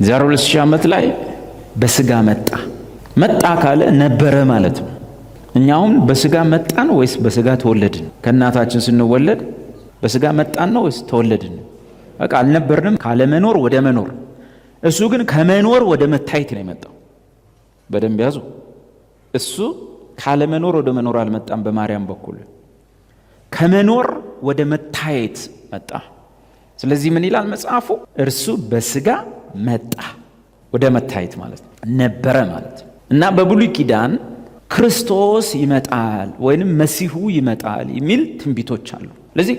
ዛሬ 2000 ዓመት ላይ በስጋ መጣ ካለ ነበረ ማለት ነው። እኛውም በስጋ መጣን ወይስ በስጋ ተወለድን? ከእናታችን ስንወለድ በስጋ መጣን ነው ወይስ ተወለድን? በቃ አልነበርንም፣ ካለመኖር ወደ መኖር። እሱ ግን ከመኖር ወደ መታየት ነው የመጣው። በደንብ ያዙ። እሱ ካለመኖር ወደ መኖር አልመጣም። በማርያም በኩል ከመኖር ወደ መታየት መጣ። ስለዚህ ምን ይላል መጽሐፉ? እርሱ በስጋ መጣ፣ ወደ መታየት ማለት ነው፣ ነበረ ማለት ነው። እና በብሉይ ኪዳን ክርስቶስ ይመጣል ወይንም መሲሁ ይመጣል የሚል ትንቢቶች አሉ። ስለዚህ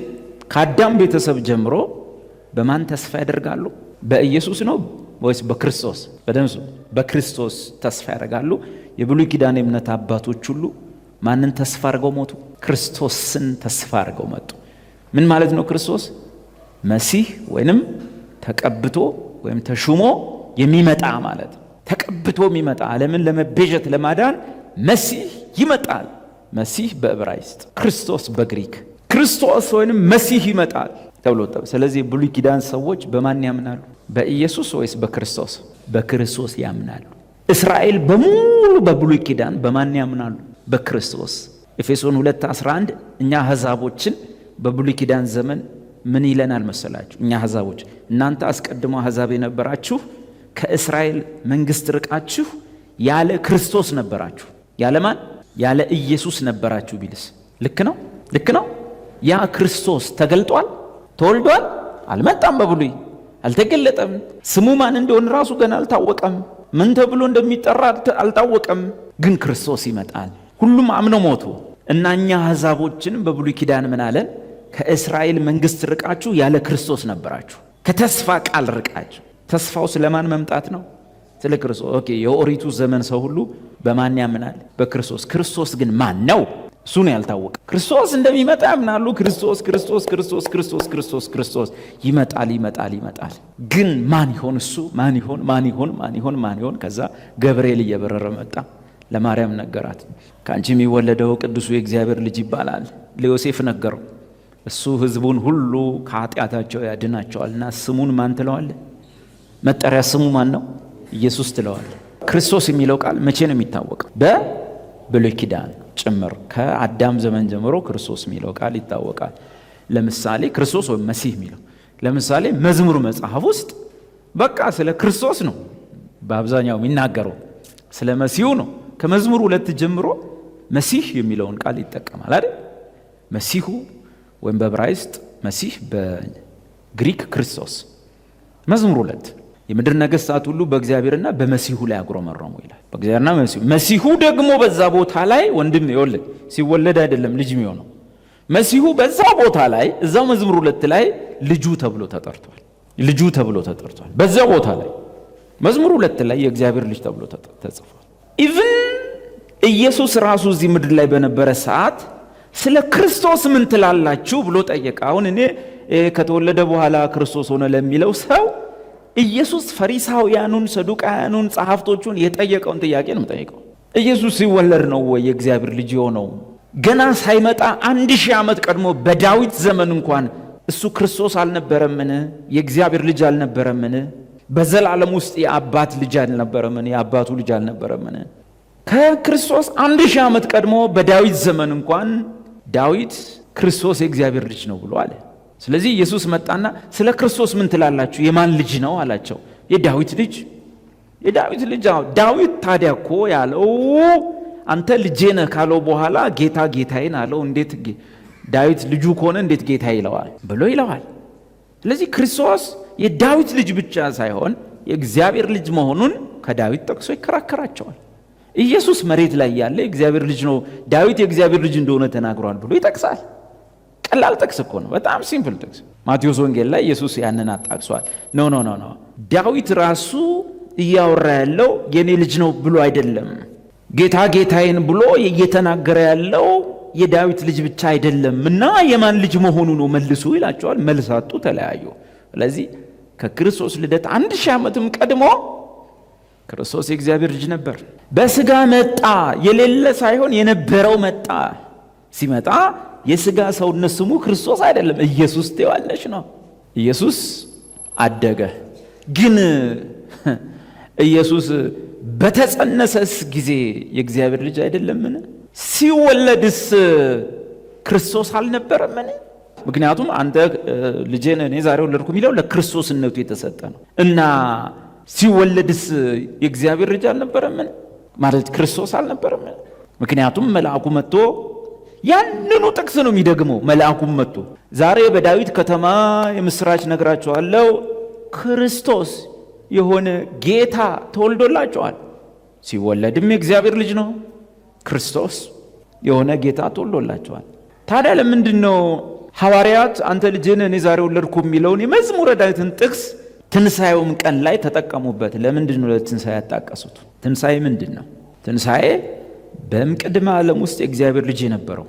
ከአዳም ቤተሰብ ጀምሮ በማን ተስፋ ያደርጋሉ? በኢየሱስ ነው ወይስ በክርስቶስ? በደምሱ በክርስቶስ ተስፋ ያደርጋሉ። የብሉይ ኪዳን የእምነት አባቶች ሁሉ ማንን ተስፋ አድርገው ሞቱ? ክርስቶስን ተስፋ አድርገው መጡ። ምን ማለት ነው? ክርስቶስ መሲህ ወይንም ተቀብቶ ወይም ተሹሞ የሚመጣ ማለት ነው። ተቀብቶ የሚመጣ ዓለምን ለመቤዠት ለማዳን መሲህ ይመጣል። መሲህ በዕብራይስጥ፣ ክርስቶስ በግሪክ። ክርስቶስ ወይንም መሲህ ይመጣል ተብሎ። ስለዚህ ብሉይ ኪዳን ሰዎች በማን ያምናሉ? በኢየሱስ ወይስ በክርስቶስ? በክርስቶስ ያምናሉ። እስራኤል በሙሉ በብሉይ ኪዳን በማን ያምናሉ? በክርስቶስ። ኤፌሶን 2:11 እኛ አሕዛቦችን በብሉይ ኪዳን ዘመን ምን ይለናል መሰላችሁ? እኛ አሕዛቦች እናንተ አስቀድሞ አሕዛብ የነበራችሁ ከእስራኤል መንግስት ርቃችሁ ያለ ክርስቶስ ነበራችሁ። ያለ ማን? ያለ ኢየሱስ ነበራችሁ ቢልስ ልክ ነው? ልክ ነው። ያ ክርስቶስ ተገልጧል? ተወልዷል? አልመጣም። በብሉይ አልተገለጠም። ስሙ ማን እንደሆነ ራሱ ገና አልታወቀም። ምን ተብሎ እንደሚጠራ አልታወቀም። ግን ክርስቶስ ይመጣል። ሁሉም አምነው ሞቱ። እና እኛ አሕዛቦችን በብሉይ ኪዳን ምን አለን? ከእስራኤል መንግስት ርቃችሁ ያለ ክርስቶስ ነበራችሁ። ከተስፋ ቃል ርቃችሁ። ተስፋው ስለማን መምጣት ነው? ስለ ክርስቶስ። ኦኬ፣ የኦሪቱ ዘመን ሰው ሁሉ በማን ያምናል? በክርስቶስ። ክርስቶስ ግን ማን ነው? እሱ ነው ያልታወቀ። ክርስቶስ እንደሚመጣ ያምናሉ። ክርስቶስ ክርስቶስ ክርስቶስ ክርስቶስ ክርስቶስ ክርስቶስ ይመጣል ይመጣል ይመጣል። ግን ማን ይሆን እሱ? ማን ይሆን ማን ይሆን ማን ይሆን ማን ይሆን? ከዛ ገብርኤል እየበረረ መጣ፣ ለማርያም ነገራት። ከአንቺ የሚወለደው ቅዱሱ የእግዚአብሔር ልጅ ይባላል። ለዮሴፍ ነገረው። እሱ ህዝቡን ሁሉ ከኃጢአታቸው ያድናቸዋልና ስሙን ማን ትለዋለ? መጠሪያ ስሙ ማን ነው? ኢየሱስ ትለዋለ። ክርስቶስ የሚለው ቃል መቼ ነው የሚታወቀው? በብሉይ ኪዳን ጭምር። ከአዳም ዘመን ጀምሮ ክርስቶስ የሚለው ቃል ይታወቃል። ለምሳሌ ክርስቶስ ወይም መሲህ የሚለው ለምሳሌ መዝሙር መጽሐፍ ውስጥ በቃ ስለ ክርስቶስ ነው በአብዛኛው የሚናገረው፣ ስለ መሲሁ ነው። ከመዝሙር 2 ጀምሮ መሲህ የሚለውን ቃል ይጠቀማል አይደል? መሲሁ ወይም በዕብራይስጥ መሲህ፣ በግሪክ ክርስቶስ። መዝሙር 2 የምድር ነገሥታት ሁሉ በእግዚአብሔርና በመሲሁ ላይ አጉረመረሙ ይላል። በእግዚአብሔርና በመሲሁ። መሲሁ ደግሞ በዛ ቦታ ላይ ወንድም ይወልድ ሲወለድ አይደለም ልጅ የሚሆነው። መሲሁ በዛ ቦታ ላይ እዛው መዝሙር 2 ላይ ልጁ ተብሎ ተጠርቷል። ልጁ ተብሎ ተጠርቷል በዛ ቦታ ላይ መዝሙር 2 ላይ የእግዚአብሔር ልጅ ተብሎ ተጽፏል። ኢቭን ኢየሱስ ራሱ እዚህ ምድር ላይ በነበረ ሰዓት ስለ ክርስቶስ ምን ትላላችሁ ብሎ ጠየቀ። አሁን እኔ ከተወለደ በኋላ ክርስቶስ ሆነ ለሚለው ሰው ኢየሱስ ፈሪሳውያኑን፣ ሰዱቃውያኑን፣ ጸሐፍቶቹን የጠየቀውን ጥያቄ ነው የጠየቀው። ኢየሱስ ሲወለድ ነው ወይ የእግዚአብሔር ልጅ የሆነው? ገና ሳይመጣ 1000 ዓመት ቀድሞ በዳዊት ዘመን እንኳን እሱ ክርስቶስ አልነበረምን? የእግዚአብሔር ልጅ አልነበረምን? በዘላለም ውስጥ የአባት ልጅ አልነበረምን? የአባቱ ልጅ አልነበረምን? ከክርስቶስ 1000 ዓመት ቀድሞ በዳዊት ዘመን እንኳን ዳዊት ክርስቶስ የእግዚአብሔር ልጅ ነው ብሎ አለ። ስለዚህ ኢየሱስ መጣና ስለ ክርስቶስ ምን ትላላችሁ? የማን ልጅ ነው አላቸው። የዳዊት ልጅ። የዳዊት ልጅ። ዳዊት ታዲያ እኮ ያለው አንተ ልጄ ነህ ካለው በኋላ ጌታ ጌታዬን አለው። እንዴት ዳዊት ልጁ ከሆነ እንዴት ጌታ ይለዋል ብሎ ይለዋል። ስለዚህ ክርስቶስ የዳዊት ልጅ ብቻ ሳይሆን የእግዚአብሔር ልጅ መሆኑን ከዳዊት ጠቅሶ ይከራከራቸዋል። ኢየሱስ መሬት ላይ ያለ የእግዚአብሔር ልጅ ነው፣ ዳዊት የእግዚአብሔር ልጅ እንደሆነ ተናግሯል ብሎ ይጠቅሳል። ቀላል ጥቅስ እኮ ነው፣ በጣም ሲምፕል ጥቅስ። ማቴዎስ ወንጌል ላይ ኢየሱስ ያንን አጣቅሷል። ኖ ዳዊት ራሱ እያወራ ያለው የኔ ልጅ ነው ብሎ አይደለም። ጌታ ጌታዬን ብሎ እየተናገረ ያለው የዳዊት ልጅ ብቻ አይደለም እና የማን ልጅ መሆኑ ነው መልሱ ይላቸዋል። መልሳጡ ተለያዩ። ስለዚህ ከክርስቶስ ልደት 1000 ዓመትም ቀድሞ ክርስቶስ የእግዚአብሔር ልጅ ነበር። በስጋ መጣ። የሌለ ሳይሆን የነበረው መጣ። ሲመጣ የስጋ ሰውነት ስሙ ክርስቶስ አይደለም፣ ኢየሱስ ትዋለሽ ነው። ኢየሱስ አደገ። ግን ኢየሱስ በተጸነሰስ ጊዜ የእግዚአብሔር ልጅ አይደለምን? ሲወለድስ ክርስቶስ አልነበረምን? ምክንያቱም አንተ ልጄን እኔ ዛሬ ወለድኩ የሚለው ለክርስቶስነቱ የተሰጠ ነው እና ሲወለድስ የእግዚአብሔር ልጅ አልነበረምን? ማለት ክርስቶስ አልነበረምን? ምክንያቱም መልአኩ መጥቶ ያንኑ ጥቅስ ነው የሚደግመው። መልአኩም መጥቶ ዛሬ በዳዊት ከተማ የምስራች ነግራቸዋለሁ፣ ክርስቶስ የሆነ ጌታ ተወልዶላቸዋል። ሲወለድም የእግዚአብሔር ልጅ ነው። ክርስቶስ የሆነ ጌታ ተወልዶላቸዋል። ታዲያ ለምንድን ነው ሐዋርያት አንተ ልጅን እኔ ዛሬ ወለድኩ የሚለውን የመዝሙረ ዳዊትን ጥቅስ ትንሣኤውም ቀን ላይ ተጠቀሙበት? ለምንድን ነው ለትንሣኤ ያጣቀሱት? ትንሣኤ ምንድን ነው? ትንሣኤ በእምቅድመ ዓለም ውስጥ የእግዚአብሔር ልጅ የነበረው፣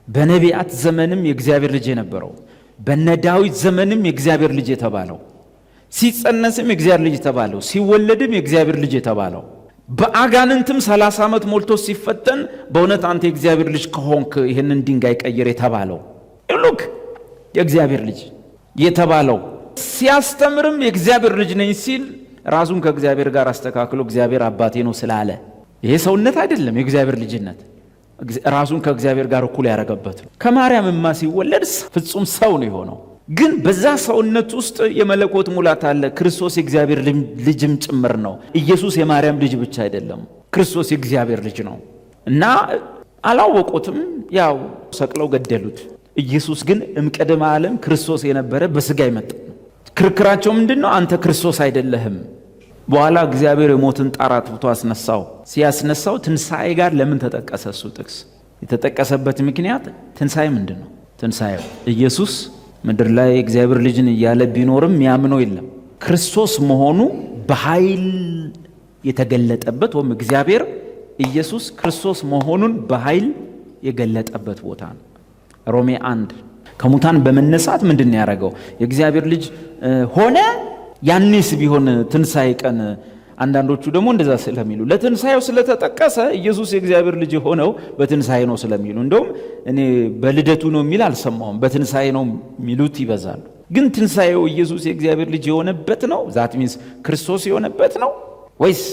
በነቢያት ዘመንም የእግዚአብሔር ልጅ የነበረው፣ በነ ዳዊት ዘመንም የእግዚአብሔር ልጅ የተባለው፣ ሲጸነስም የእግዚአብሔር ልጅ የተባለው፣ ሲወለድም የእግዚአብሔር ልጅ የተባለው፣ በአጋንንትም 30 ዓመት ሞልቶ ሲፈተን በእውነት አንተ የእግዚአብሔር ልጅ ከሆንክ ይህንን ድንጋይ ቀይር የተባለው፣ ሉክ የእግዚአብሔር ልጅ የተባለው፣ ሲያስተምርም የእግዚአብሔር ልጅ ነኝ ሲል ራሱን ከእግዚአብሔር ጋር አስተካክሎ እግዚአብሔር አባቴ ነው ስላለ፣ ይሄ ሰውነት አይደለም። የእግዚአብሔር ልጅነት ራሱን ከእግዚአብሔር ጋር እኩል ያደረገበት ነው። ከማርያምማ ሲወለድ ፍጹም ሰው ነው የሆነው። ግን በዛ ሰውነት ውስጥ የመለኮት ሙላት አለ። ክርስቶስ የእግዚአብሔር ልጅም ጭምር ነው። ኢየሱስ የማርያም ልጅ ብቻ አይደለም፣ ክርስቶስ የእግዚአብሔር ልጅ ነው እና አላወቁትም። ያው ሰቅለው ገደሉት። ኢየሱስ ግን እምቅድመ ዓለም ክርስቶስ የነበረ በስጋ ይመጣ ነው። ክርክራቸው ምንድነው? አንተ ክርስቶስ አይደለህም። በኋላ እግዚአብሔር የሞትን ጣር አጥፍቶ አስነሳው። ሲያስነሳው ትንሣኤ ጋር ለምን ተጠቀሰ? እሱ ጥቅስ የተጠቀሰበት ምክንያት ትንሣኤ ምንድነው? ትንሣኤው ኢየሱስ ምድር ላይ እግዚአብሔር ልጅን እያለ ቢኖርም የሚያምነው የለም። ክርስቶስ መሆኑ በኃይል የተገለጠበት ወይም እግዚአብሔር ኢየሱስ ክርስቶስ መሆኑን በኃይል የገለጠበት ቦታ ነው። ሮሜ 1 ከሙታን በመነሳት ምንድን ነው ያደረገው? የእግዚአብሔር ልጅ ሆነ። ያኔስ ቢሆን ትንሣኤ ቀን አንዳንዶቹ ደግሞ እንደዛ ስለሚሉ ለትንሣኤው ስለተጠቀሰ ኢየሱስ የእግዚአብሔር ልጅ ሆነው በትንሣኤ ነው ስለሚሉ፣ እንደውም እኔ በልደቱ ነው የሚል አልሰማውም። በትንሣኤ ነው የሚሉት ይበዛሉ። ግን ትንሣኤው ኢየሱስ የእግዚአብሔር ልጅ የሆነበት ነው? ዛት ሚንስ ክርስቶስ የሆነበት ነው ወይስ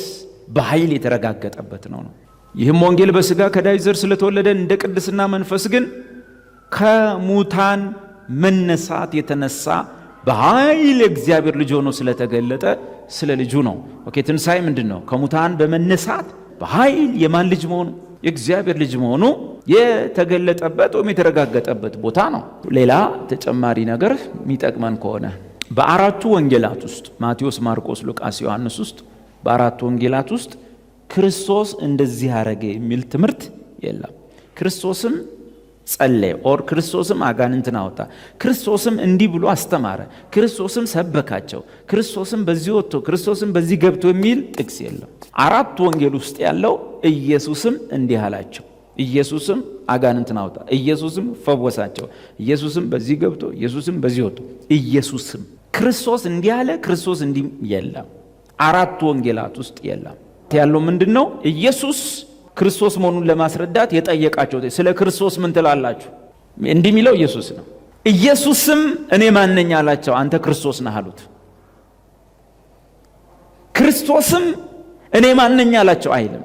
በኃይል የተረጋገጠበት ነው? ይህም ወንጌል በሥጋ ከዳዊት ዘር ስለተወለደ እንደ ቅድስና መንፈስ ግን ከሙታን መነሳት የተነሳ በኃይል እግዚአብሔር ልጅ ሆኖ ስለተገለጠ ስለ ልጁ ነው። ኦኬ ትንሣኤ ምንድን ነው? ከሙታን በመነሳት በኃይል የማን ልጅ መሆኑ? የእግዚአብሔር ልጅ መሆኑ የተገለጠበት ወይም የተረጋገጠበት ቦታ ነው። ሌላ ተጨማሪ ነገር የሚጠቅመን ከሆነ በአራቱ ወንጌላት ውስጥ ማቴዎስ፣ ማርቆስ፣ ሉቃስ፣ ዮሐንስ ውስጥ በአራቱ ወንጌላት ውስጥ ክርስቶስ እንደዚህ አረገ የሚል ትምህርት የለም። ክርስቶስም ጸለየ ኦር ክርስቶስም አጋንንትን አወጣ፣ ክርስቶስም እንዲህ ብሎ አስተማረ፣ ክርስቶስም ሰበካቸው፣ ክርስቶስም በዚህ ወጥቶ፣ ክርስቶስም በዚህ ገብቶ የሚል ጥቅስ የለም። አራት ወንጌል ውስጥ ያለው ኢየሱስም እንዲህ አላቸው፣ ኢየሱስም አጋንንትን አወጣ፣ ኢየሱስም ፈወሳቸው፣ ኢየሱስም በዚህ ገብቶ፣ ኢየሱስም በዚህ ወጥቶ፣ ኢየሱስም ክርስቶስ እንዲህ አለ፣ ክርስቶስ እንዲህ የለም። አራት ወንጌላት ውስጥ የለም። ያለው ምንድነው? ኢየሱስ ክርስቶስ መሆኑን ለማስረዳት የጠየቃቸው ስለ ክርስቶስ ምን ትላላችሁ? እንዲህ የሚለው ኢየሱስ ነው። ኢየሱስም እኔ ማን ነኝ አላቸው። አንተ ክርስቶስ ነህ አሉት። ክርስቶስም እኔ ማን ነኝ አላቸው አይልም።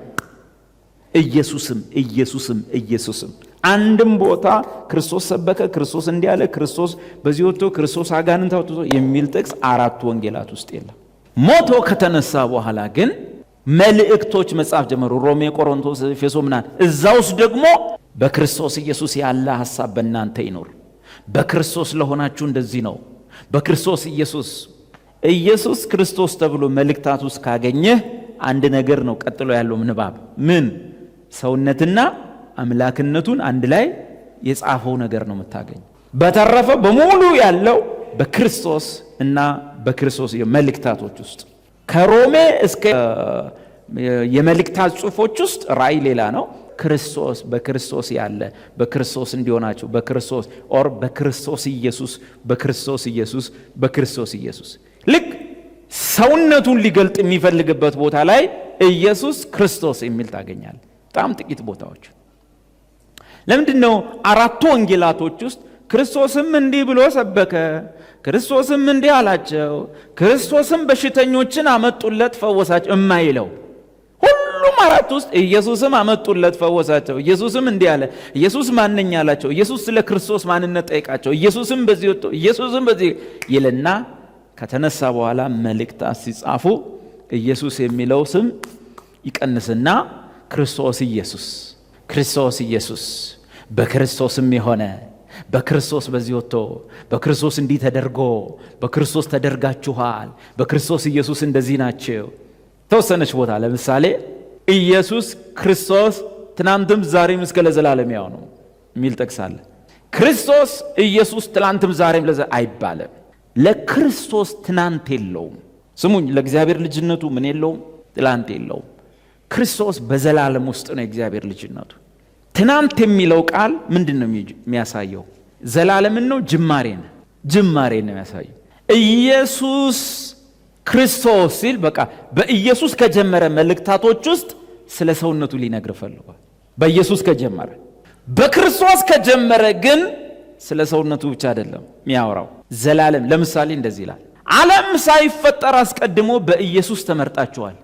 ኢየሱስም ኢየሱስም ኢየሱስም አንድም ቦታ ክርስቶስ ሰበከ፣ ክርስቶስ እንዲህ አለ፣ ክርስቶስ በዚህ ወጥቶ፣ ክርስቶስ አጋንንት አውጥቶ የሚል ጥቅስ አራት ወንጌላት ውስጥ የለም። ሞቶ ከተነሳ በኋላ ግን መልእክቶች መጻፍ ጀመሩ። ሮሜ፣ ቆሮንቶስ፣ ኤፌሶ ምናምን። እዛ ውስጥ ደግሞ በክርስቶስ ኢየሱስ ያለ ሐሳብ በእናንተ ይኖር፣ በክርስቶስ ለሆናችሁ እንደዚህ ነው። በክርስቶስ ኢየሱስ ክርስቶስ ተብሎ መልእክታት ውስጥ ካገኘህ አንድ ነገር ነው ቀጥሎ ያለው ምንባብ ምን ሰውነትና አምላክነቱን አንድ ላይ የጻፈው ነገር ነው የምታገኝ። በተረፈ በሙሉ ያለው በክርስቶስ እና በክርስቶስ መልእክታቶች ውስጥ ከሮሜ እስከ የመልእክታት ጽሑፎች ውስጥ ራእይ ሌላ ነው። ክርስቶስ በክርስቶስ ያለ በክርስቶስ እንዲሆናቸው በክርስቶስ ኦር በክርስቶስ ኢየሱስ በክርስቶስ ኢየሱስ በክርስቶስ ኢየሱስ ልክ ሰውነቱን ሊገልጥ የሚፈልግበት ቦታ ላይ ኢየሱስ ክርስቶስ የሚል ታገኛል። በጣም ጥቂት ቦታዎች። ለምንድን ነው አራቱ ወንጌላቶች ውስጥ ክርስቶስም እንዲህ ብሎ ሰበከ፣ ክርስቶስም እንዲህ አላቸው፣ ክርስቶስም በሽተኞችን አመጡለት ፈወሳቸው የማይለው ሁሉም አራት ውስጥ ኢየሱስም አመጡለት ፈወሳቸው። ኢየሱስም እንዲህ አለ። ኢየሱስ ማንኛ አላቸው። ኢየሱስ ስለ ክርስቶስ ማንነት ጠይቃቸው። ኢየሱስም በዚህ ወጥቶ ኢየሱስም በዚህ ይልና ከተነሳ በኋላ መልእክታት ሲጻፉ ኢየሱስ የሚለው ስም ይቀንስና ክርስቶስ ኢየሱስ፣ ክርስቶስ ኢየሱስ፣ በክርስቶስም የሆነ በክርስቶስ በዚህ ወጥቶ በክርስቶስ እንዲህ ተደርጎ በክርስቶስ ተደርጋችኋል፣ በክርስቶስ ኢየሱስ እንደዚህ ናቸው። ተወሰነች ቦታ ለምሳሌ ኢየሱስ ክርስቶስ ትናንትም ዛሬም እስከ ለዘላለም ያው ነው የሚል ጠቅሳለ። ክርስቶስ ኢየሱስ ትናንትም ዛሬም አይባልም። ለክርስቶስ ትናንት የለውም። ስሙኝ፣ ለእግዚአብሔር ልጅነቱ ምን የለውም? ትናንት የለውም። ክርስቶስ በዘላለም ውስጥ ነው የእግዚአብሔር ልጅነቱ። ትናንት የሚለው ቃል ምንድን ነው የሚያሳየው? ዘላለምን ነው? ጅማሬን ነው የሚያሳየው። ኢየሱስ ክርስቶስ ሲል በቃ በኢየሱስ ከጀመረ መልእክታቶች ውስጥ ስለ ሰውነቱ ሊነግር ፈልጓል። በኢየሱስ ከጀመረ፣ በክርስቶስ ከጀመረ ግን ስለ ሰውነቱ ብቻ አይደለም የሚያወራው። ዘላለም ለምሳሌ እንደዚህ ይላል፣ ዓለም ሳይፈጠር አስቀድሞ በኢየሱስ ተመርጣችኋል።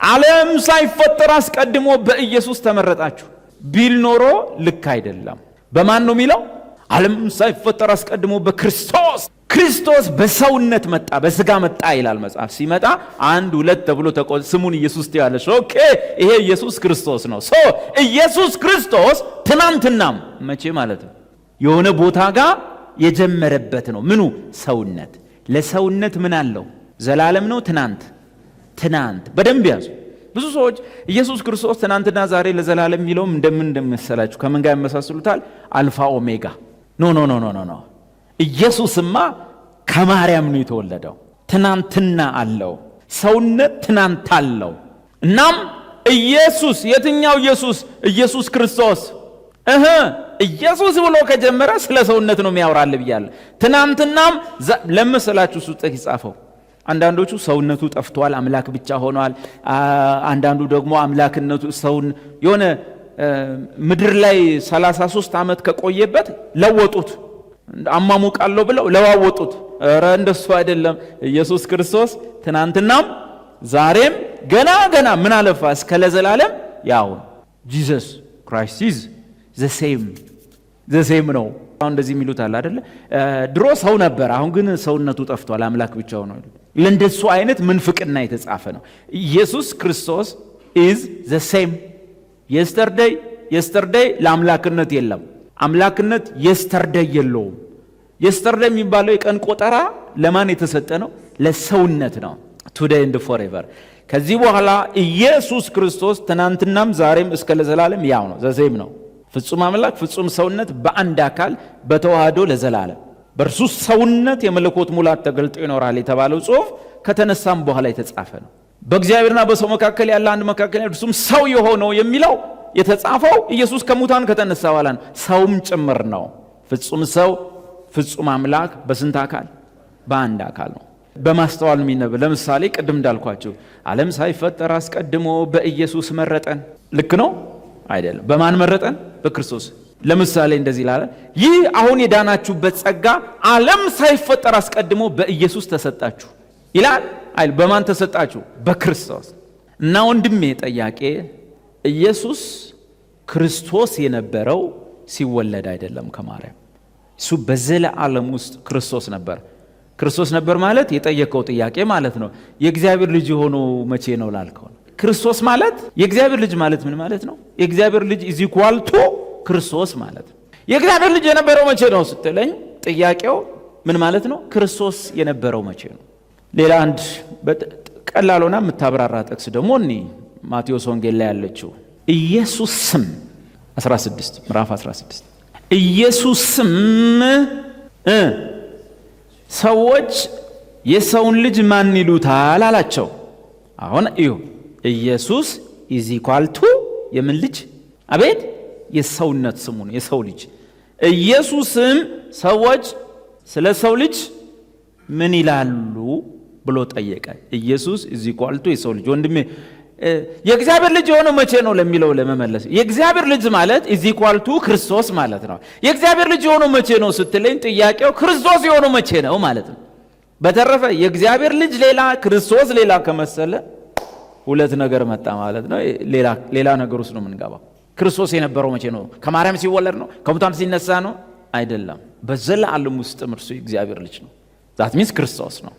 ዓለም ሳይፈጠር አስቀድሞ በኢየሱስ ተመረጣችሁ ቢል ኖሮ ልክ አይደለም። በማን ነው የሚለው? ዓለም ሳይፈጠር አስቀድሞ በክርስቶስ። ክርስቶስ በሰውነት መጣ፣ በስጋ መጣ ይላል መጽሐፍ። ሲመጣ 1 2 ተብሎ ስሙን ኢየሱስ ትያለሽ። ኦኬ፣ ይሄ ኢየሱስ ክርስቶስ ነው። ኢየሱስ ክርስቶስ ትናንትናም መቼ ማለት ነው የሆነ ቦታ ጋር የጀመረበት ነው። ምኑ? ሰውነት። ለሰውነት ምን አለው? ዘላለም ነው። ትናንት በደንብ ያዙ። ብዙ ሰዎች ኢየሱስ ክርስቶስ ትናንትና ዛሬ ለዘላለም የሚለውም እንደምሰላችሁ ከምን ጋር ያመሳስሉታል? አልፋ ኦሜጋ። ኖ። ኢየሱስማ ከማርያም ነው የተወለደው። ትናንትና አለው። ሰውነት ትናንት አለው። እናም ኢየሱስ የትኛው ኢየሱስ? ኢየሱስ ክርስቶስ ኢየሱስ ብሎ ከጀመረ ስለ ሰውነት ነው የሚያወራል ብያለሁ። ትናንትናም ለመሰላችሁ ሱጥ ይጻፈው። አንዳንዶቹ ሰውነቱ ጠፍቷል፣ አምላክ ብቻ ሆኗል። አንዳንዱ ደግሞ አምላክነቱ ሰውን የሆነ ምድር ላይ 33 ዓመት ከቆየበት ለወጡት። አማሙቃለሁ ብለው ለዋወጡት። ኧረ እንደሱ አይደለም። ኢየሱስ ክርስቶስ ትናንትናም ዛሬም ገና ምን አለፋ እስከ ለዘላለም ያው ጂሰስ ክራይስት ኢዝ ዘ ሴም ነው። አሁን እንደዚህ የሚሉት አለ አይደለ? ድሮ ሰው ነበር፣ አሁን ግን ሰውነቱ ጠፍቷል፣ አምላክ ብቻ ነው። ለእንደሱ አይነት ምንፍቅና የተጻፈ ነው። ኢየሱስ ክርስቶስ ኢዝ ዘ ሴም የስተርዴይ ለአምላክነት የለም። አምላክነት የስተርዴይ የለውም። የስተርዴይ የሚባለው የቀን ቆጠራ ለማን የተሰጠ ነው? ለሰውነት ነው። ቱዴይ ኤንድ ፎሬቨር። ከዚህ በኋላ ኢየሱስ ክርስቶስ ትናንትናም ዛሬም እስከ ለዘላለም ያው ነው፣ ዘ ሴም ነው። ፍጹም አምላክ ፍጹም ሰውነት በአንድ አካል በተዋህዶ ለዘላለም በእርሱ ሰውነት የመለኮት ሙላት ተገልጦ ይኖራል የተባለው ጽሑፍ ከተነሳም በኋላ የተጻፈ ነው። በእግዚአብሔርና በሰው መካከል ያለ አንድ መካከል እርሱም ሰው የሆነው የሚለው የተጻፈው ኢየሱስ ከሙታን ከተነሳ በኋላ ነው። ሰውም ጭምር ነው። ፍጹም ሰው ፍጹም አምላክ በስንት አካል? በአንድ አካል ነው። በማስተዋል የሚነበብ ለምሳሌ ቅድም እንዳልኳችሁ ዓለም ሳይፈጠር አስቀድሞ በኢየሱስ መረጠን። ልክ ነው አይደለም? በማን መረጠን? በክርስቶስ። ለምሳሌ እንደዚህ ይላል፣ ይህ አሁን የዳናችሁበት ጸጋ ዓለም ሳይፈጠር አስቀድሞ በኢየሱስ ተሰጣችሁ ይላል አይደል? በማን ተሰጣችሁ? በክርስቶስ። እና ወንድሜ ጠያቄ ኢየሱስ ክርስቶስ የነበረው ሲወለድ አይደለም ከማርያም። እሱ በዘላለም ውስጥ ክርስቶስ ነበር። ክርስቶስ ነበር ማለት የጠየቀው ጥያቄ ማለት ነው። የእግዚአብሔር ልጅ የሆነው መቼ ነው ላልከው፣ ክርስቶስ ማለት የእግዚአብሔር ልጅ ማለት ምን ማለት ነው? የእግዚአብሔር ልጅ ኢዝ ኢኳል ቱ ክርስቶስ ማለት ነው። የእግዚአብሔር ልጅ የነበረው መቼ ነው ስትለኝ ጥያቄው ምን ማለት ነው? ክርስቶስ የነበረው መቼ ነው? ሌላ አንድ ቀላልና የምታብራራ ጥቅስ ደግሞ እኔ ማቴዎስ ወንጌል ላይ ያለችው ኢየሱስ ስም 16 ምዕራፍ 16 ኢየሱስ ስም ሰዎች የሰውን ልጅ ማን ይሉታል አላቸው። አሁን እዩ ኢየሱስ ኢዝ ኢኳል ቱ የምን ልጅ? አቤት የሰውነት ስሙ ነው፣ የሰው ልጅ። ኢየሱስም ሰዎች ስለ ሰው ልጅ ምን ይላሉ ብሎ ጠየቀ። ኢየሱስ ኢዝ ኢኳል ቱ የሰው ልጅ። ወንድሜ የእግዚአብሔር ልጅ የሆነው መቼ ነው ለሚለው ለመመለስ የእግዚአብሔር ልጅ ማለት = ክርስቶስ ማለት ነው። የእግዚአብሔር ልጅ የሆነው መቼ ነው ስትለኝ ጥያቄው ክርስቶስ የሆነው መቼ ነው ማለት ነው። በተረፈ የእግዚአብሔር ልጅ ሌላ ክርስቶስ ሌላ ከመሰለ ሁለት ነገር መጣ ማለት ነው። ሌላ ነገር ውስጥ ነው የምንገባው። ክርስቶስ የነበረው መቼ ነው? ከማርያም ሲወለድ ነው? ከሙታን ሲነሳ ነው? አይደለም። በዘላለም ውስጥ እርሱ የእግዚአብሔር ልጅ ነው። ዛት ሚንስ ክርስቶስ ነው።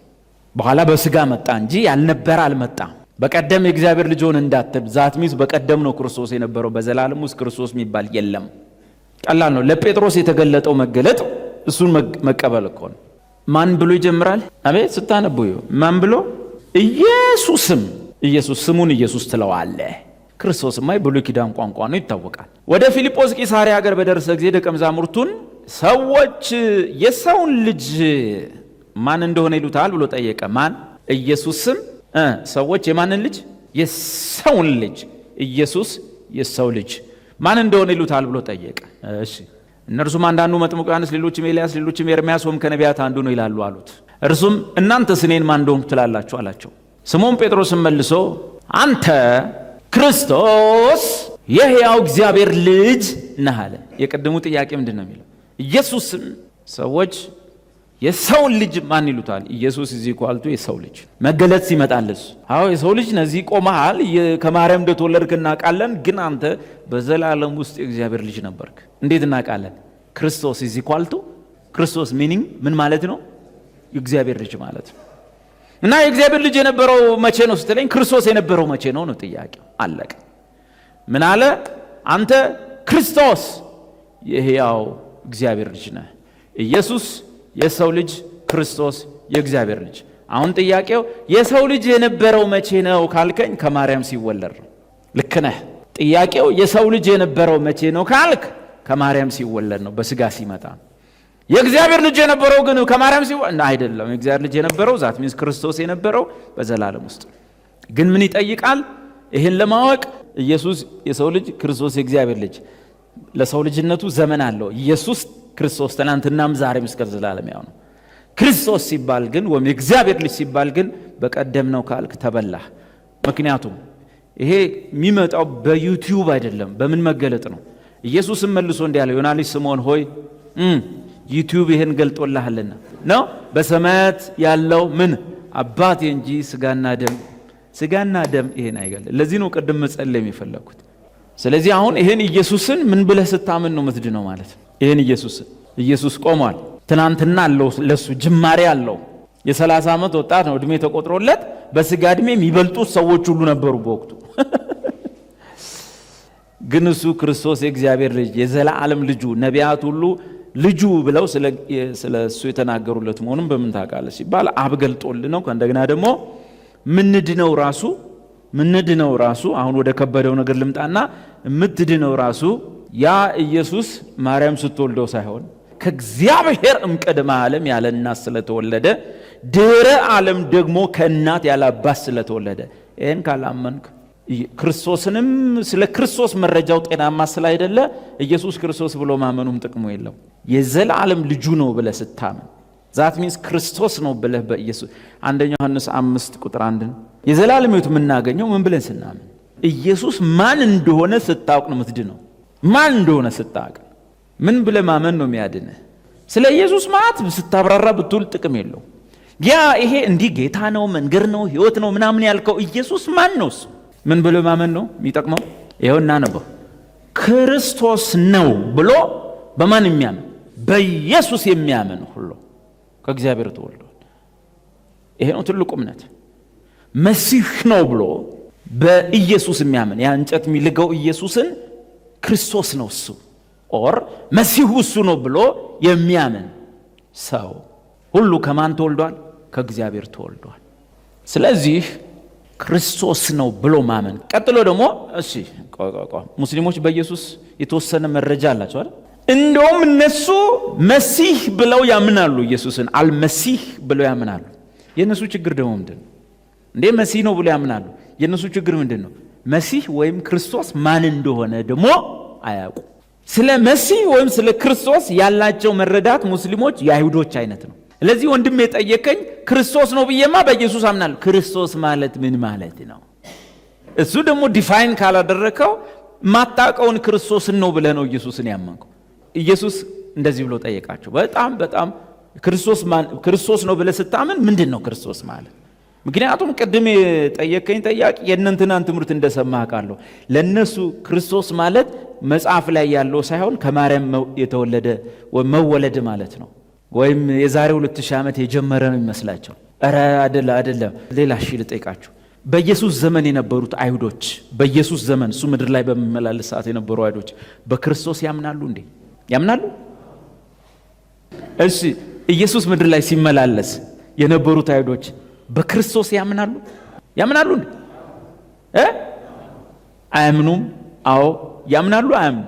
በኋላ በስጋ መጣ እንጂ ያልነበረ አልመጣም። በቀደም የእግዚአብሔር ልጅ ሆነ እንዳትል ዛት ሚንስ በቀደም ነው ክርስቶስ የነበረው። በዘላለም ውስጥ ክርስቶስ የሚባል የለም። ቀላል ነው። ለጴጥሮስ የተገለጠው መገለጥ እሱን መቀበል እኮ ነው። ማን ብሎ ይጀምራል? አቤት ስታነቡ ማን ብሎ? ኢየሱስም። ኢየሱስ ስሙን ኢየሱስ ትለዋለህ። ክርስቶስማ የብሉይ ኪዳን ቋንቋ ነው፣ ይታወቃል። ወደ ፊልጶስ ቂሳርያ ሀገር በደረሰ ጊዜ ደቀ መዛሙርቱን ሰዎች የሰውን ልጅ ማን እንደሆነ ይሉታል ብሎ ጠየቀ። ማን? ኢየሱስም ሰዎች የማንን ልጅ? የሰውን ልጅ። ኢየሱስ የሰው ልጅ ማን እንደሆነ ይሉታል ብሎ ጠየቀ። እሺ እነርሱም አንዳንዱ መጥምቁ ዮሐንስ፣ ሌሎችም ኤልያስ፣ ሌሎችም ኤርምያስ ወይም ከነቢያት አንዱ ነው ይላሉ አሉት። እርሱም እናንተስ እኔን ማን እንደሆንኩ ትላላችሁ አላቸው። ስምዖን ጴጥሮስም መልሶ አንተ ክርስቶስ የሕያው እግዚአብሔር ልጅ ነህ አለ። የቀደሙ ጥያቄ ምንድን ነው የሚለው? ኢየሱስም ሰዎች የሰውን ልጅ ማን ይሉታል? ኢየሱስ = የሰው ልጅ መገለጥ ሲመጣልስ፣ አዎ የሰው ልጅ ነዚህ ቆመሃል፣ ከማርያም እንደተወለድክ እናውቃለን፣ ግን አንተ በዘላለም ውስጥ የእግዚአብሔር ልጅ ነበርክ። እንዴት እናውቃለን? ክርስቶስ ክርስቶስ ሚኒንግ ምን ማለት ነው? የእግዚአብሔር ልጅ ማለት ነው። እና የእግዚአብሔር ልጅ የነበረው መቼ ነው ስትለኝ ክርስቶስ የነበረው መቼ ነው ነው ጥያቄው። አለቀ። ምን አለ? አንተ ክርስቶስ የሕያው እግዚአብሔር ልጅ ነህ። ኢየሱስ የሰው ልጅ፣ ክርስቶስ የእግዚአብሔር ልጅ። አሁን ጥያቄው የሰው ልጅ የነበረው መቼ ነው ካልከኝ ከማርያም ሲወለድ ነው። ልክ ነህ። ጥያቄው የሰው ልጅ የነበረው መቼ ነው ካልክ ከማርያም ሲወለድ ነው፣ በስጋ ሲመጣ። የእግዚአብሔር ልጅ የነበረው ግን ከማርያም ሲወለድ አይደለም። የእግዚአብሔር ልጅ የነበረው ዛት ሚንስ ክርስቶስ የነበረው በዘላለም ውስጥ ግን ምን ይጠይቃል? ይህን ለማወቅ ኢየሱስ የሰው ልጅ፣ ክርስቶስ የእግዚአብሔር ልጅ፣ ለሰው ልጅነቱ ዘመን አለው። ኢየሱስ ክርስቶስ ትናንትናም ዛሬም እስከ ዘላለም ያው ነው። ክርስቶስ ሲባል ግን ወይም የእግዚአብሔር ልጅ ሲባል ግን በቀደም ነው ካልክ ተበላህ። ምክንያቱም ይሄ የሚመጣው በዩቲዩብ አይደለም። በምን መገለጥ ነው? ኢየሱስም መልሶ እንዲህ አለ፣ ዮና ልጅ ስምዖን ሆይ ዩቲዩብ ይሄን ገልጦልሃልና ነው። በሰማያት ያለው ምን አባቴ እንጂ ስጋና ደም ይሄን አይገልጥ። ለዚህ ነው ቅድም መጸለይ የሚፈለኩት። ስለዚህ አሁን ይሄን ኢየሱስን ምን ብለህ ስታምን ነው የምትድነው ማለት ነው። ይሄን ኢየሱስ ቆሟል። ትናንትና አለው፣ ለሱ ጅማሬ አለው። የ30 ዓመት ወጣት ነው፣ እድሜ ተቆጥሮለት በስጋ እድሜ የሚበልጡት ሰዎች ሁሉ ነበሩ በወቅቱ። ግን እሱ ክርስቶስ የእግዚአብሔር ልጅ የዘላለም ልጁ፣ ነቢያት ሁሉ ልጁ ብለው ስለ እሱ የተናገሩለት መሆኑን በምን ታውቃለህ ሲባል አብ ገልጦልህ ነው። እንደገና ደግሞ ምንድነው ራሱ አሁን ወደ ከበደው ነገር ልምጣና የምትድነው ራሱ ያ ኢየሱስ ማርያም ስትወልደው ሳይሆን ከእግዚአብሔር እምቅድመ ዓለም ያለ እናት ስለተወለደ ድህረ ዓለም ደግሞ ከእናት ያለ አባት ስለተወለደ ይህን ካላመንክ ክርስቶስንም ስለ ክርስቶስ መረጃው ጤናማ ስላይደለ ኢየሱስ ክርስቶስ ብሎ ማመኑም ጥቅሙ የለው። የዘላለም ልጁ ነው ብለህ ስታምን ዛት ሚንስ ክርስቶስ ነው ብለህ በኢየሱስ 1 ዮሐንስ 5:1 የዘላለም ሕይወት የምናገኘው ምን ብለን ስናምን ኢየሱስ ማን እንደሆነ ስታውቅ ነው የምትድነው። ማን እንደሆነ ስታውቅ ምን ብለህ ማመን ነው የሚያድንህ። ስለ ኢየሱስ ማለት ስታብራራ ብትውል ጥቅም የለው። ያ ይሄ እንዲህ ጌታ ነው፣ መንገድ ነው፣ ሕይወት ነው ምናምን ያልከው ኢየሱስ ማን ነው? እሱ ምን ብለህ ማመን ነው የሚጠቅመው? ይኸውና ነው ክርስቶስ ነው ብሎ በማን የሚያምን? በኢየሱስ የሚያምን ሁሉ ከእግዚአብሔር ተወልዷል። ይሄ ነው ትልቁ እምነት። መሲህ ነው ብሎ በኢየሱስ የሚያምን ያ እንጨት የሚልገው ኢየሱስን ክርስቶስ ነው እሱ ኦር መሲሁ እሱ ነው ብሎ የሚያምን ሰው ሁሉ ከማን ተወልዷል? ከእግዚአብሔር ተወልዷል። ስለዚህ ክርስቶስ ነው ብሎ ማመን። ቀጥሎ ደግሞ እሺ ሙስሊሞች በኢየሱስ የተወሰነ መረጃ አላቸው አይደል? እንደውም እነሱ መሲህ ብለው ያምናሉ፣ ኢየሱስን አልመሲህ ብለው ያምናሉ። የነሱ ችግር ደግሞ ምንድነው? እንዴ መሲህ ነው ብሎ ያምናሉ። የነሱ ችግር ምንድነው? መሲህ ወይም ክርስቶስ ማን እንደሆነ ደግሞ አያውቁ። ስለ መሲህ ወይም ስለ ክርስቶስ ያላቸው መረዳት ሙስሊሞች የአይሁዶች አይነት ነው። ስለዚህ ወንድም የጠየቀኝ ክርስቶስ ነው ብዬማ በኢየሱስ አምናለሁ። ክርስቶስ ማለት ምን ማለት ነው? እሱ ደግሞ ዲፋይን ካላደረከው ማታቀውን ክርስቶስን ነው ብለህ ነው ኢየሱስን ያመንከው። ኢየሱስ እንደዚህ ብሎ ጠየቃቸው። በጣም ክርስቶስ ነው ብለህ ስታምን ምንድነው ክርስቶስ ማለት? ምክንያቱም ቅድም የጠየቀኝ ጥያቄ የእነንትናን ትምህርት እንደሰማህ ቃለሁ። ለነሱ ክርስቶስ ማለት መጽሐፍ ላይ ያለው ሳይሆን ከማርያም የተወለደ መወለድ ማለት ነው። ወይም የዛሬ 2000 ዓመት የጀመረ ነው ይመስላቸው። ኧረ አይደለም። ሌላ ልጠይቃችሁ። በኢየሱስ ዘመን የነበሩት አይሁዶች በኢየሱስ ዘመን እሱ ምድር ላይ በሚመላለስ ሰዓት የነበሩ አይሁዶች በክርስቶስ ያምናሉ እንዴ? ያምናሉ? እሺ ኢየሱስ ምድር ላይ ሲመላለስ የነበሩት አይሁዶች በክርስቶስ ያምናሉ እንዴ? አያምኑም? አዎ ያምናሉ። አያምኑ?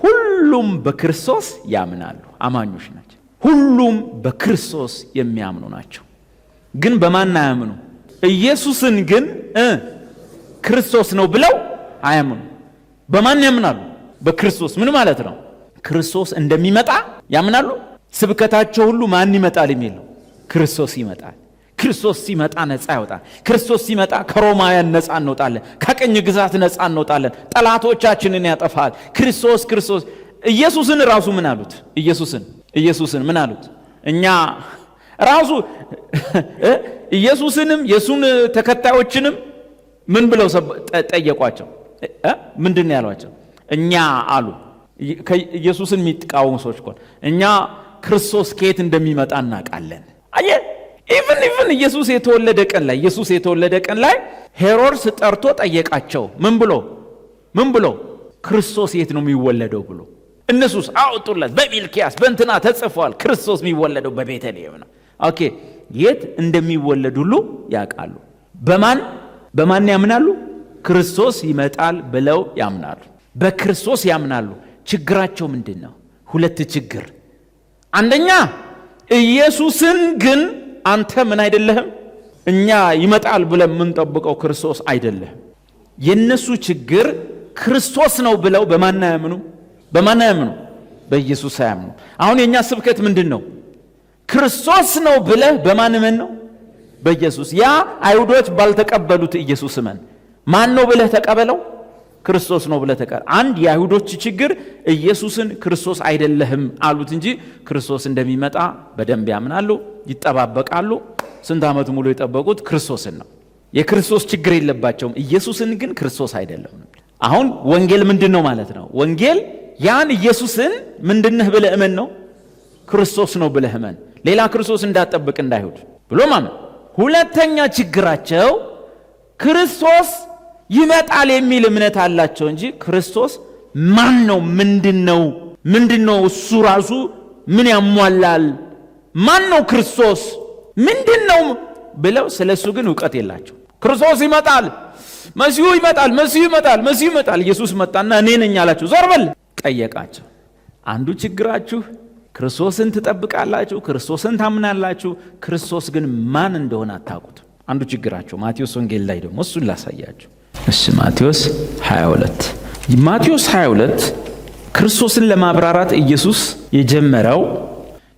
ሁሉም በክርስቶስ ያምናሉ። አማኞች ናቸው። ሁሉም በክርስቶስ የሚያምኑ ናቸው። ግን በማን አያምኑ? ኢየሱስን ግን ክርስቶስ ነው ብለው አያምኑ። በማን ያምናሉ? በክርስቶስ። ምን ማለት ነው? ክርስቶስ እንደሚመጣ ያምናሉ። ስብከታቸው ሁሉ ማን ይመጣል የሚል ነው። ክርስቶስ ይመጣል። ክርስቶስ ሲመጣ ነፃ ያወጣል። ክርስቶስ ሲመጣ ከሮማውያን ነፃ እንወጣለን። ከቅኝ ግዛት ነፃ እንወጣለን። ጠላቶቻችንን ያጠፋል። ክርስቶስ ኢየሱስን ራሱ ምን አሉት? ኢየሱስን ምን አሉት? እኛ ራሱ ኢየሱስንም የሱን ተከታዮችንም ምን ብለው ጠየቋቸው? ምንድነው ያሏቸው? እኛ አሉ ኢየሱስን የሚቃወሙ ሰዎች እኮ እኛ ክርስቶስ ከየት እንደሚመጣ እናውቃለን። አየ ኢቭን ኢየሱስ የተወለደ ቀን ላይ ሄሮድስ ጠርቶ ጠየቃቸው። ምን ብሎ ክርስቶስ የት ነው የሚወለደው ብሎ። እነሱስ አውጡለት፣ በሚልኪያስ በእንትና ተጽፏል ክርስቶስ የሚወለደው በቤተልሔም ነው። ኦኬ የት እንደሚወለድ ሁሉ ያውቃሉ። በማን ያምናሉ? ክርስቶስ ይመጣል ብለው ያምናሉ። በክርስቶስ ያምናሉ። ችግራቸው ምንድነው? ሁለት ችግር። አንደኛ ኢየሱስን ግን አንተ ምን አይደለህም፣ እኛ ይመጣል ብለን የምንጠብቀው ክርስቶስ አይደለህም። የነሱ ችግር ክርስቶስ ነው ብለው በማን ያምኑ? በኢየሱስ ያምኑ። አሁን የኛ ስብከት ምንድነው? ክርስቶስ ነው ብለህ በማን እመን ነው? በኢየሱስ። ያ አይሁዶች ባልተቀበሉት ኢየሱስ እመን። ማን ነው ብለህ ተቀበለው? ክርስቶስ ነው ብለህ ተቀበል። አንድ የአይሁዶች ችግር ኢየሱስን ክርስቶስ አይደለህም አሉት እንጂ ክርስቶስ እንደሚመጣ በደንብ ያምናሉ፣ ይጠባበቃሉ። ስንት ዓመት ሙሉ የጠበቁት ክርስቶስን ነው። የክርስቶስ ችግር የለባቸውም። ኢየሱስን ግን ክርስቶስ አይደለም። አሁን ወንጌል ምንድነው ማለት ነው? ወንጌል ያን ኢየሱስን ምንድነህ ብለህ እመን ነው። ክርስቶስ ነው ብለህ እመን። ሌላ ክርስቶስ እንዳትጠብቅ እንዳይሁድ ብሎ ማመን። ሁለተኛ ችግራቸው ክርስቶስ ይመጣል የሚል እምነት አላቸው እንጂ ክርስቶስ ማን ነው? ምንድነው? እሱ ራሱ ምን ያሟላል? ማን ነው ክርስቶስ? ምንድነው ብለው ስለሱ ግን ዕውቀት የላቸው። ክርስቶስ ይመጣል፣ መሲሁ ይመጣል። ኢየሱስ መጣና እኔ ነኝ አላቸው። ዞር በል ጠየቃቸው። አንዱ ችግራችሁ ክርስቶስን ትጠብቃላችሁ፣ ክርስቶስን ታምናላችሁ፣ ክርስቶስ ግን ማን እንደሆነ አታውቁት። አንዱ ችግራቸው። ማቴዎስ ወንጌል ላይ ደግሞ እሱን ላሳያችሁ። እሺ ማቴዎስ 22 ክርስቶስን ለማብራራት ኢየሱስ የጀመረው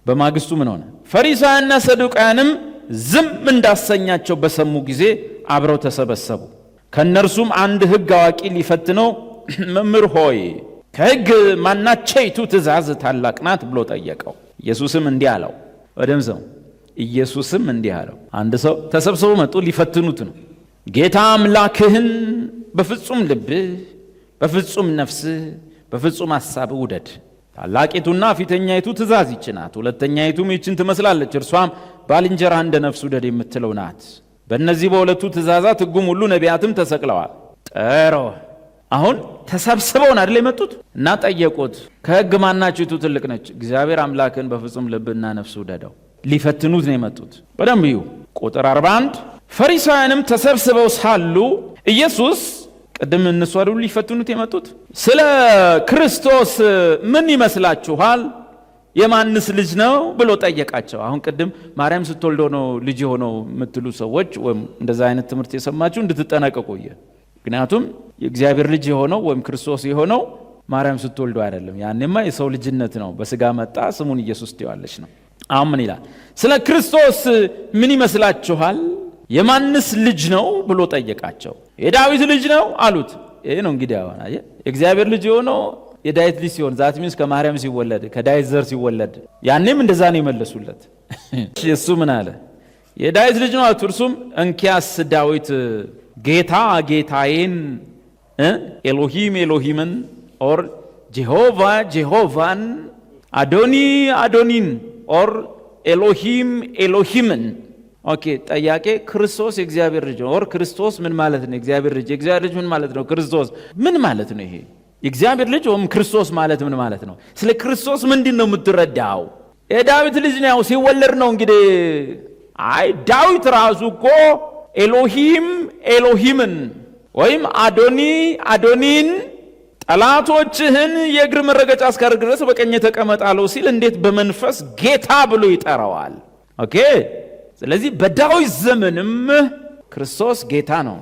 በማግስቱ ምን ሆነ? ፈሪሳውያንና ሰዱቃውያንም ዝም እንዳሰኛቸው በሰሙ ጊዜ አብረው ተሰበሰቡ። ከነርሱም አንድ ሕግ አዋቂ ሊፈትነው መምህር ሆይ ከሕግ ማናቸይቱ ትእዛዝ ታላቅ ናት ብሎ ጠየቀው። ኢየሱስም እንዲህ አለው። ወደምሰው ኢየሱስም እንዲህ አለው። አንድ ሰው ተሰብስበው መጡ፣ ሊፈትኑት ነው። ጌታ አምላክህን በፍጹም ልብህ፣ በፍጹም ነፍስህ፣ በፍጹም ሐሳብህ ውደድ። ታላቂቱና ፊተኛይቱ ትእዛዝ ይህች ናት። ሁለተኛይቱም ይህችን ትመስላለች፣ እርሷም ባልንጀራ እንደ ነፍስ ውደድ የምትለው ናት። በእነዚህ በሁለቱ ትእዛዛት ሕጉም ሁሉ ነቢያትም ተሰቅለዋል። ጠሮ አሁን ተሰብስበውን አይደል የመጡት እና ጠየቁት። ከሕግ ማናችቱ ትልቅ ነች? እግዚአብሔር አምላክን በፍጹም ልብና ነፍስ ውደደው። ሊፈትኑት ነው የመጡት። በደንብ ይዩ። ቁጥር 41 ፈሪሳውያንም ተሰብስበው ሳሉ ኢየሱስ ቅድም እነሱ አይደሉ ሊፈትኑት የመጡት ስለ ክርስቶስ ምን ይመስላችኋል? የማንስ ልጅ ነው ብሎ ጠየቃቸው። አሁን ቅድም ማርያም ስትወልዶ ነው ልጅ ሆነው የምትሉ ሰዎች ወይም እንደዛ አይነት ትምህርት የሰማችሁ እንድትጠነቀቁ። ምክንያቱም የእግዚአብሔር ልጅ የሆነው ወይም ክርስቶስ የሆነው ማርያም ስትወልዶ አይደለም። ያኔማ የሰው ልጅነት ነው። በስጋ መጣ፣ ስሙን ኢየሱስ ትይዋለች ነው። አሁን ምን ይላል? ስለ ክርስቶስ ምን ይመስላችኋል? የማንስ ልጅ ነው ብሎ ጠየቃቸው። የዳዊት ልጅ ነው አሉት። ይሄ ነው እንግዲህ አሁን አየህ የእግዚአብሔር ልጅ የሆነው የዳዊት ልጅ ሲሆን ዛት ሚንስ ከማርያም ሲወለድ ከዳዊት ዘር ሲወለድ ያኔም እንደዛ ነው የመለሱለት። እሱ ምን አለ? የዳዊት ልጅ ነው አሉት። እርሱም እንኪያስ ዳዊት ጌታ ጌታዬን ኤሎሂም ኤሎሂምን ኦር ጄሆቫ ጄሆቫን አዶኒ አዶኒን ኦር ኤሎሂም ኤሎሂምን። ኦኬ ጠያቄ ክርስቶስ የእግዚአብሔር ልጅ ነው ኦር ክርስቶስ ምን ማለት ነው? የእግዚአብሔር ልጅ የእግዚአብሔር ልጅ ምን ማለት ነው? ክርስቶስ ምን ማለት ነው? ይሄ የእግዚአብሔር ልጅ ወይም ክርስቶስ ማለት ምን ማለት ነው? ስለ ክርስቶስ ምንድን ነው የምትረዳው? የዳዊት ልጅ ነው ሲወለድ ነው እንግዲህ። አይ ዳዊት ራሱ እኮ ኤሎሂም ኤሎሂምን ወይም አዶኒ አዶኒን ጠላቶችህን የእግር መረገጫ እስካደርግ ድረስ በቀኝ ተቀመጥ አለው ሲል እንዴት በመንፈስ ጌታ ብሎ ይጠራዋል? ኦኬ ስለዚህ በዳዊት ዘመንም ክርስቶስ ጌታ ነው።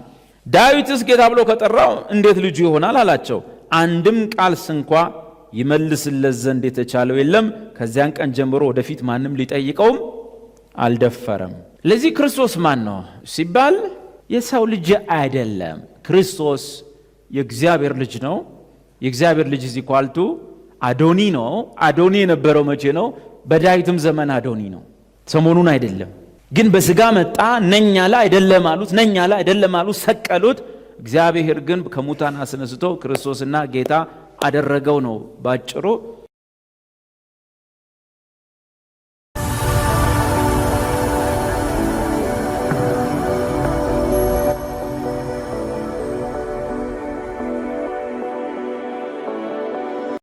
ዳዊትስ ጌታ ብሎ ከጠራው እንዴት ልጁ ይሆናል አላቸው። አንድም ቃል ስንኳ ይመልስለት ዘንድ የተቻለው የለም። ከዚያን ቀን ጀምሮ ወደፊት ማንም ሊጠይቀውም አልደፈረም። ለዚህ ክርስቶስ ማን ነው ሲባል የሰው ልጅ አይደለም። ክርስቶስ የእግዚአብሔር ልጅ ነው። የእግዚአብሔር ልጅ እዚህ ኳልቱ አዶኒ ነው። አዶኒ የነበረው መቼ ነው? በዳዊትም ዘመን አዶኒ ነው፣ ሰሞኑን አይደለም። ግን በስጋ መጣ ነኛ ላይ አይደለም አሉት፣ ነኛ ላይ አይደለም አሉት፣ ሰቀሉት። እግዚአብሔር ግን ከሙታን አስነስቶ ክርስቶስና ጌታ አደረገው ነው ባጭሩ።